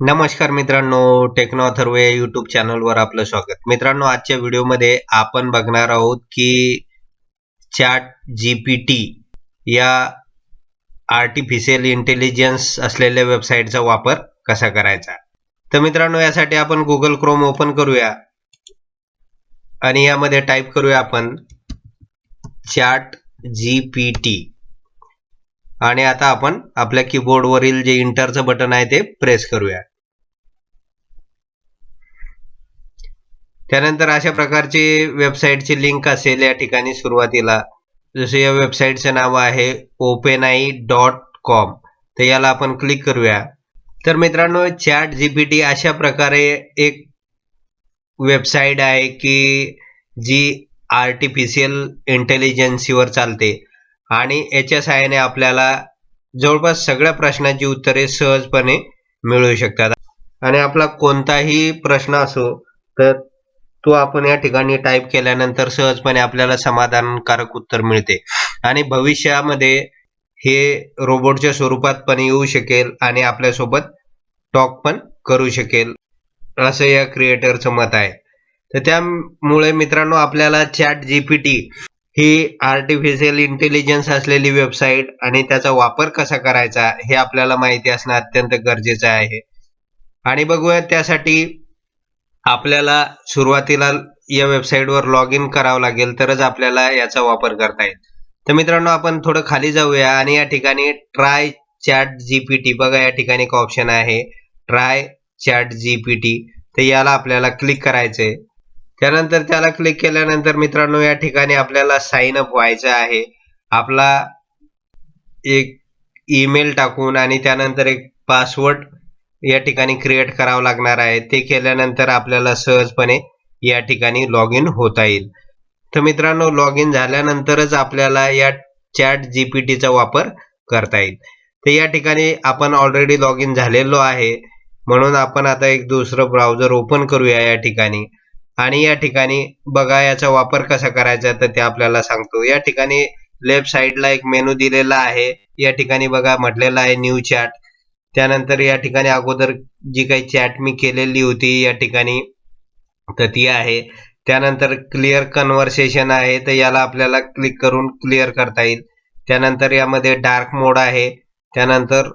नमस्कार मित्रांनो, टेक्नो अथर्व या यूट्यूब चॅनलवर आपलं स्वागत. मित्रांनो, आजच्या व्हिडिओमध्ये आपण बघणार आहोत की चॅट जीपीटी या आर्टिफिशियल इंटेलिजन्स असलेल्या वेबसाईटचा वापर कसा करायचा. तर मित्रांनो, यासाठी आपण गुगल क्रोम ओपन करूया आणि यामध्ये टाईप करूया आपण चॅट जीपीटी आणि आता आपण आपल्या कीबोर्डवरील जे इंटरचं बटन आहे ते प्रेस करूया. त्यानंतर अशा प्रकारची वेबसाईटची लिंक असेल या ठिकाणी सुरुवातीला. जसे या वेबसाईटचं नाव आहे openai.com. तर याला आपण क्लिक करूया. तर मित्रांनो, चॅट जीपीटी अशा प्रकारे एक वेबसाईट आहे की जी आर्टिफिशियल इंटेलिजन्सीवर चालते आणि याच्या सहाय्याने आपल्याला जवळपास सगळ्या प्रश्नांची उत्तरे सहजपणे मिळू शकतात. आणि आपला कोणताही प्रश्न असो तर तो आपण या ठिकाणी टाईप केल्यानंतर सहजपणे आपल्याला समाधानकारक उत्तर मिळते. आणि भविष्यामध्ये हे रोबोटच्या स्वरूपात पण येऊ शकेल आणि आपल्यासोबत टॉक पण करू शकेल, असं या क्रिएटरचं मत आहे. तर त्यामुळे मित्रांनो, आपल्याला चॅट जीपीटी ही आर्टिफिशियल इंटेलिजन्स असलेली वेबसाईट आणि त्याचा वापर कसा करायचा हे आपल्याला माहिती असणं अत्यंत गरजेचं आहे. आणि बघूया, त्यासाठी आपल्याला सुरुवातीला या वेबसाईटवर लॉग इन करावं लागेल, तरच आपल्याला याचा वापर करता येईल. तर मित्रांनो, आपण थोडं खाली जाऊया आणि या ठिकाणी ट्राय चॅट जीपीटी, बघा या ठिकाणी एक ऑप्शन आहे ट्राय चॅट जीपीटी. तर याला आपल्याला क्लिक करायचंय. त्यानंतर त्याला क्लिक केल्यानंतर मित्रांनो, या ठिकाणी आपल्याला साइन अप व्हायचं आहे. आपला एक ईमेल टाकून आणि त्यानंतर एक पासवर्ड या ठिकाणी क्रिएट करावं लागणार आहे. ते केल्यानंतर आपल्याला सहजपणे या ठिकाणी लॉग इन होता येईल. तर मित्रांनो, लॉग इन झाल्यानंतरच आपल्याला या चॅट जीपीटीचा वापर करता येईल. तर या ठिकाणी आपण ऑलरेडी लॉग इन झालेलो आहे, म्हणून आपण आता एक दुसरं ब्राउझर ओपन करूया या ठिकाणी. आणि या ठिकाणी बघा याचा वापर कसा करायचा तर ते आपल्याला सांगतो. या ठिकाणी लेफ्ट साईडला एक मेनू दिलेला आहे. या ठिकाणी बघा म्हटलेलं आहे न्यू चॅट. त्यानंतर या ठिकाणी अगोदर जी काही चॅट मी केलेली होती या ठिकाणी तर ती आहे. त्यानंतर क्लिअर कन्व्हर्सेशन आहे, तर याला आपल्याला क्लिक करून क्लिअर करता येईल. त्यानंतर यामध्ये डार्क मोड आहे. त्यानंतर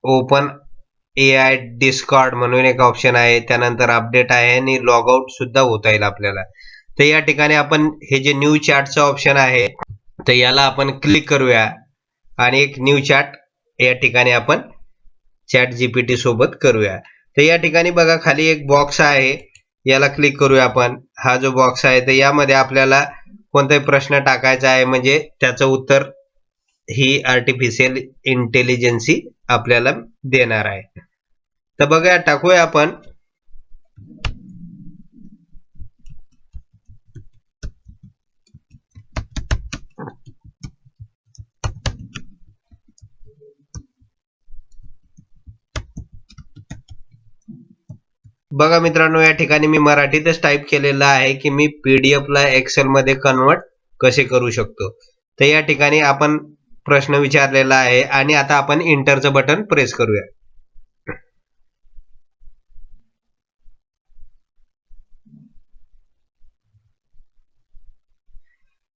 ओपन AI डिस्कॉर्ड म्हणून एक ऑप्शन आहे. त्यानंतर अपडेट आहे आणि लॉग आउट सुद्धा होता येईल आपल्याला. तर या ठिकाणी आपण हे जे न्यू चॅटचं ऑप्शन आहे तर याला आपण क्लिक करूया आणि एक न्यू चॅट या ठिकाणी आपण चॅट जीपीटी सोबत करूया. तर या ठिकाणी बघा खाली एक बॉक्स आहे, याला क्लिक करूया आपण. हा जो बॉक्स आहे तर यामध्ये आपल्याला कोणताही प्रश्न टाकायचा आहे, म्हणजे त्याचं उत्तर ही आर्टिफिशियल इंटेलिजन्सी आपल्याला देणार आहे. तर बघा टाकूया आपण. बघा मित्रांनो, या ठिकाणी मी मराठीतच टाईप केलेलं आहे की मी PDF ला एक्सेल मध्ये कन्वर्ट कसे करू शकतो. तर या ठिकाणी आपण प्रश्न विचारलेला आहे आणि आता आपण इंटरचं बटन प्रेस करूया.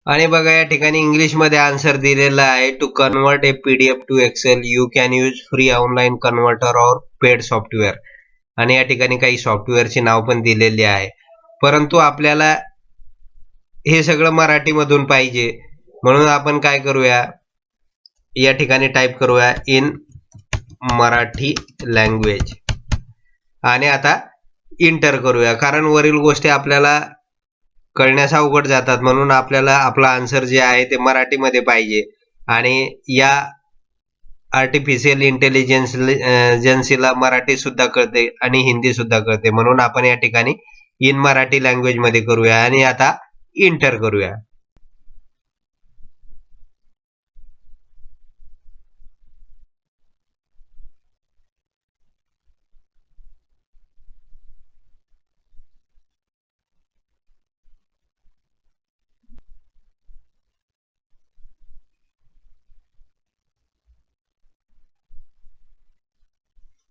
आणि बघा या ठिकाणी इंग्लिशमध्ये आन्सर दिलेला आहे. To convert a PDF to excel you can use free online converter और पेड सॉफ्टवेअर. आणि या ठिकाणी काही सॉफ्टवेअरचे नाव पण दिलेले आहे, परंतु आपल्याला हे सगळं मराठीमधून पाहिजे, म्हणून आपण काय करूया, या ठिकाणी टाईप करूया इन मराठी लँग्वेज आणि आता इंटर करूया. कारण वरील गोष्टी आपल्याला कळण्यास अवघड जातात, म्हणून आपल्याला आपला आन्सर जे आहे ते मराठीमध्ये पाहिजे. आणि या आर्टिफिशियल इंटेलिजन्सीला मराठी सुद्धा कळते आणि हिंदी सुद्धा कळते, म्हणून आपण या ठिकाणी इन मराठी लँग्वेज मध्ये करूया आणि आता इंटर करूया.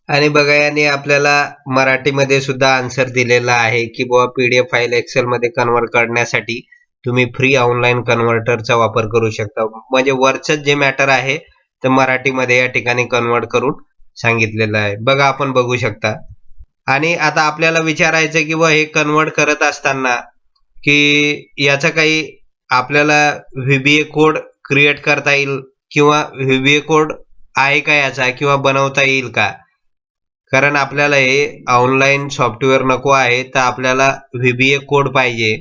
आणि बघा याने आपल्याला मराठीमध्ये सुद्धा आन्सर दिलेला आहे की बुवा PDF फाईल एक्सेल मध्ये कन्वर्ट करण्यासाठी तुम्ही फ्री ऑनलाईन कन्व्हर्टरचा वापर करू शकता. म्हणजे वरचं जे मॅटर आहे ते मराठीमध्ये या ठिकाणी कन्वर्ट करून सांगितलेलं आहे. बघा आपण बघू शकता. आणि आता आपल्याला विचारायचं की बुवा हे कन्वर्ट करत असताना की याचा काही आपल्याला VBA कोड क्रिएट करता येईल किंवा VBA कोड आहे का याचा किंवा बनवता येईल का? कारण आपल्याला हे ऑनलाईन सॉफ्टवेअर नको आहे, तर आपल्याला VBA कोड पाहिजे.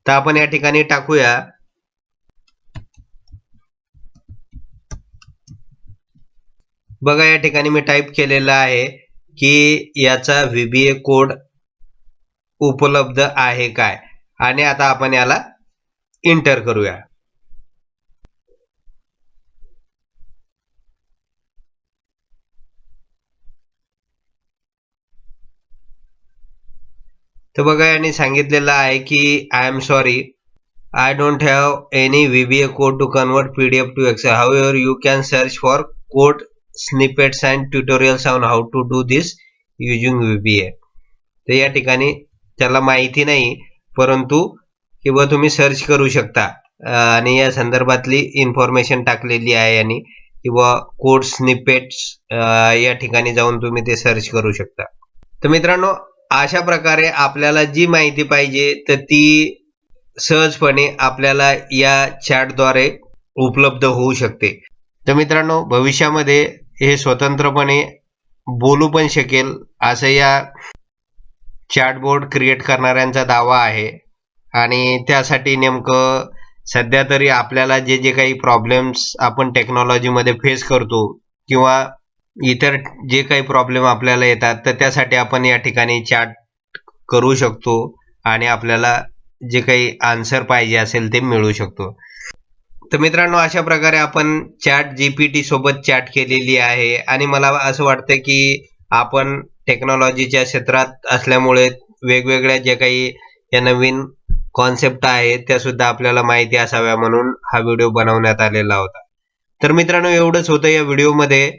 तर आपण या ठिकाणी टाकूया बघा या ठिकाणी मी टाईप केलेला आहे की याचा VBA कोड उपलब्ध आहे काय आणि आता आपण याला एंटर करूया. तर बघा यांनी सांगितलेलं आहे की I am sorry I don't have any VBA code to convert PDF to Excel. However, you can search for code snippets and tutorials on how to do this using VBA. तर या ठिकाणी त्याला माहिती नाही परंतु किंवा तुम्ही सर्च करू शकता आणि या संदर्भातली इन्फॉर्मेशन टाकलेली आहे यांनी किंवा कोड स्निपेट्स या ठिकाणी जाऊन तुम्ही ते सर्च करू शकता. तर मित्रांनो अशा प्रकारे आपल्याला जी माहिती पाहिजे तर ती सहजपणे आपल्याला या चॅटद्वारे उपलब्ध होऊ शकते. तर मित्रांनो भविष्यामध्ये हे स्वतंत्रपणे बोलू पण शकेल असं या चॅटबोर्ड क्रिएट करणाऱ्यांचा दावा आहे. आणि त्यासाठी नेमकं सध्या तरी आपल्याला जे जे काही प्रॉब्लेम्स आपण टेक्नॉलॉजीमध्ये फेस करतो किंवा इतर जे काही प्रॉब्लेम आपल्याला येतात तर त्यासाठी आपण या ठिकाणी चॅट करू शकतो आणि आपल्याला जे काही आन्सर पाहिजे असेल ते मिळू शकतो. तर मित्रांनो अशा प्रकारे आपण ChatGPT सोबत चॅट केलेली आहे आणि मला असं वाटतं की आपण टेक्नॉलॉजीच्या क्षेत्रात असल्यामुळे वेगवेगळ्या जे काही या नवीन कॉन्सेप्ट आहेत त्या सुद्धा आपल्याला माहिती असाव्या म्हणून हा व्हिडिओ बनवण्यात आलेला होता. तर मित्रांनो एवढंच होतं या व्हिडिओमध्ये.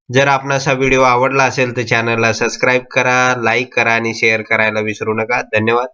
जर आपणास हा व्हिडिओ आवडला असेल तर चॅनलला सबस्क्राईब करा, लाईक करा आणि शेअर करायला विसरू नका. धन्यवाद.